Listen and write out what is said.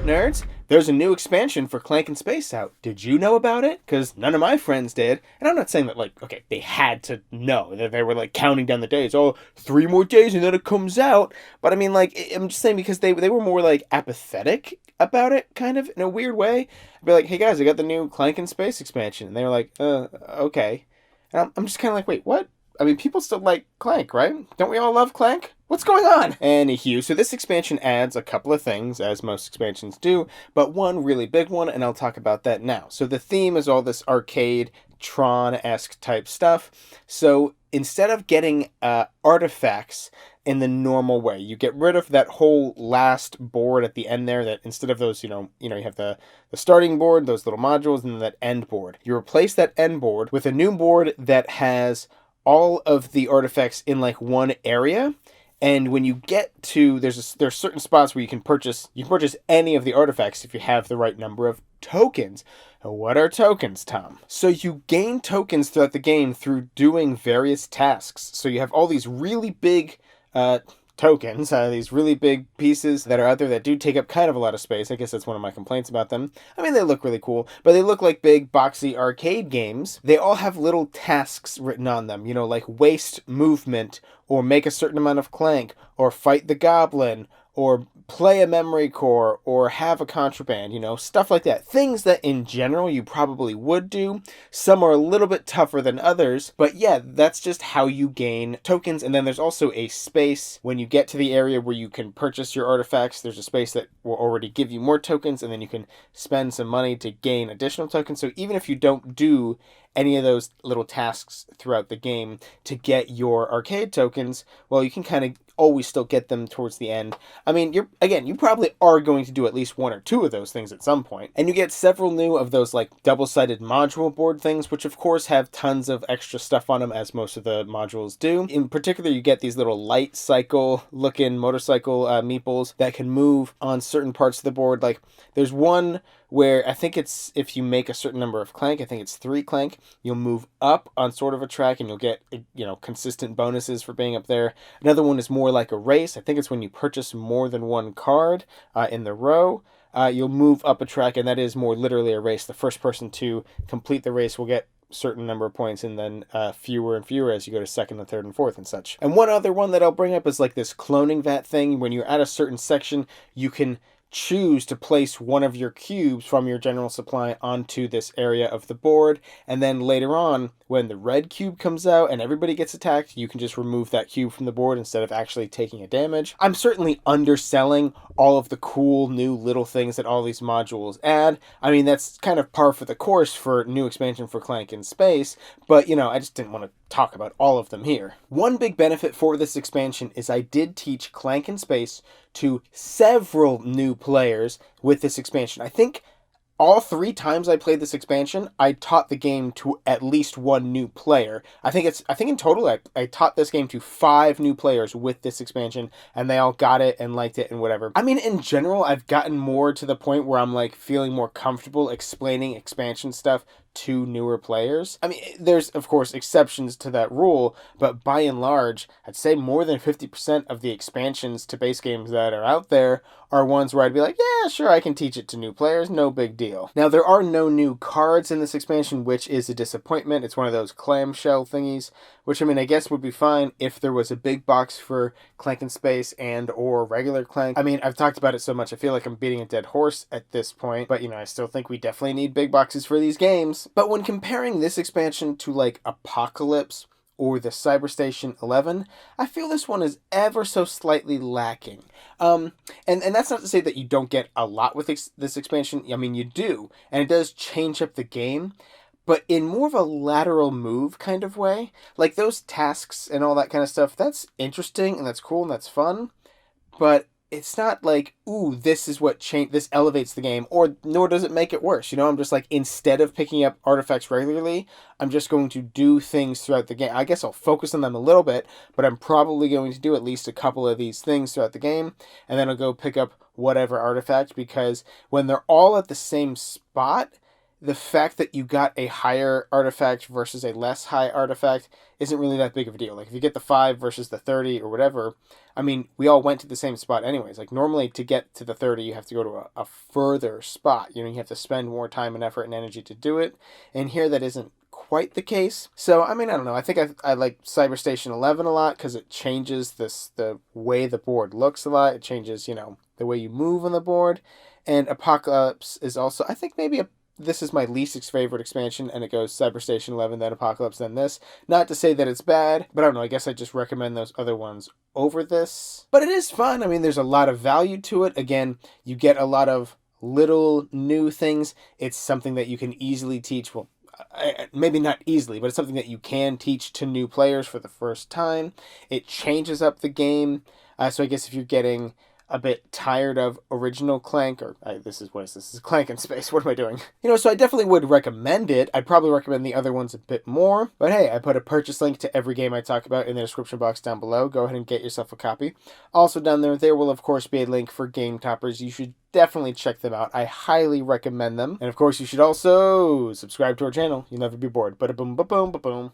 nerds? There's a new expansion for Clank in Space out. Did you know about it? Because none of my friends did. And I'm not saying that, like, okay, they had to know that they were, like, counting down the days. Oh, 3 more days and then it comes out. But I mean, like, I'm just saying because they were more, like, apathetic about it, kind of, in a weird way. I'd be like, hey, guys, I got the new Clank in Space expansion. And they were like, okay. And I'm just kind of like, wait, what? I mean, people still like Clank, right? Don't we all love Clank? What's going on? Anywho, so this expansion adds a couple of things, as most expansions do, but one really big one, and I'll talk about that now. So the theme is all this arcade, Tron-esque type stuff. So instead of getting artifacts in the normal way, you get rid of that whole last board at the end there, that instead of those, you have the starting board, those little modules, and then that end board. You replace that end board with a new board that has all of the artifacts in like one area. And when you get to, there's certain spots where you can purchase any of the artifacts if you have the right number of tokens. What are tokens, Tom? So you gain tokens throughout the game through doing various tasks. So you have all these really big tokens, these really big pieces that are out there that do take up kind of a lot of space. I guess that's one of my complaints about them. I mean, they look really cool, but they look like big boxy arcade games. They all have little tasks written on them, like waste movement, or make a certain amount of clank, or fight the goblin, or play a memory core, or have a contraband, stuff like that. Things that in general you probably would do. Some are a little bit tougher than others, but yeah, that's just how you gain tokens. And then there's also a space when you get to the area where you can purchase your artifacts. There's a space that will already give you more tokens, and then you can spend some money to gain additional tokens. So even if you don't do any of those little tasks throughout the game to get your arcade tokens, well, you can kind of always still get them towards the end. I mean, you probably are going to do at least one or two of those things at some point. And you get several new of those like double-sided module board things, which of course have tons of extra stuff on them, as most of the modules do. In particular, you get these little light cycle looking motorcycle meeples that can move on certain parts of the board. Like there's one where I think it's, if you make a certain number of clank, I think it's 3 clank, you'll move up on sort of a track and you'll get, consistent bonuses for being up there. Another one is more like a race. I think it's when you purchase more than one card in the row. You'll move up a track, and that is more literally a race. The first person to complete the race will get certain number of points, and then fewer and fewer as you go to second and third and fourth and such. And one other one that I'll bring up is like this cloning vat thing. When you're at a certain section, you can choose to place one of your cubes from your general supply onto this area of the board, and then later on, when the red cube comes out and everybody gets attacked, you can just remove that cube from the board instead of actually taking a damage. I'm certainly underselling all of the cool new little things that all these modules add. I mean, that's kind of par for the course for new expansion for Clank in Space, but I just didn't want to talk about all of them here. One big benefit for this expansion is I did teach Clank in Space to several new players with this expansion. I think all 3 times I played this expansion, I taught the game to at least one new player. I think in total, I taught this game to 5 new players with this expansion, and they all got it and liked it and whatever. I mean, in general, I've gotten more to the point where I'm like feeling more comfortable explaining expansion stuff to newer players. I mean, there's of course exceptions to that rule, but by and large, I'd say more than 50% of the expansions to base games that are out there are ones where I'd be like, yeah, sure, I can teach it to new players, no big deal. Now, there are no new cards in this expansion, which is a disappointment. It's one of those clamshell thingies, which I mean, I guess would be fine if there was a big box for Clank in Space and or regular Clank. I mean, I've talked about it so much, I feel like I'm beating a dead horse at this point, but I still think we definitely need big boxes for these games. But when comparing this expansion to like Apocalypse or the Cyberstation 11, I feel this one is ever so slightly lacking. And that's not to say that you don't get a lot with this expansion. I mean, you do, and it does change up the game, but in more of a lateral move kind of way. Like those tasks and all that kind of stuff, that's interesting and that's cool and that's fun, but it's not like, ooh, this is what this elevates the game, or nor does it make it worse. I'm just like, instead of picking up artifacts regularly, I'm just going to do things throughout the game. I guess I'll focus on them a little bit, but I'm probably going to do at least a couple of these things throughout the game, and then I'll go pick up whatever artifact, because when they're all at the same spot, the fact that you got a higher artifact versus a less high artifact isn't really that big of a deal. Like if you get the 5 versus the 30 or whatever, I mean, we all went to the same spot anyways. Like normally to get to the 30, you have to go to a further spot. You know, you have to spend more time and effort and energy to do it. And here that isn't quite the case. So, I mean, I don't know. I think I like Cyber Station 11 a lot because it changes the way the board looks a lot. It changes, you know, the way you move on the board. And Apocalypse is also, I think maybe this is my least favorite expansion, and it goes Cyber Station 11, then Apocalypse, then this. Not to say that it's bad, but I don't know, I guess I just recommend those other ones over this. But it is fun. I mean, there's a lot of value to it. Again, you get a lot of little new things. It's something that you can easily teach, well, maybe not easily, but it's something that you can teach to new players for the first time. It changes up the game. So I guess if you're getting a bit tired of original Clank, or this is Clank in space. What am I doing? You know, so I definitely would recommend it. I'd probably recommend the other ones a bit more. But hey, I put a purchase link to every game I talk about in the description box down below. Go ahead and get yourself a copy. Also down there will of course be a link for Game Toppers. You should definitely check them out. I highly recommend them. And of course, you should also subscribe to our channel. You'll never be bored. Ba-da-boom, ba-boom, ba-boom.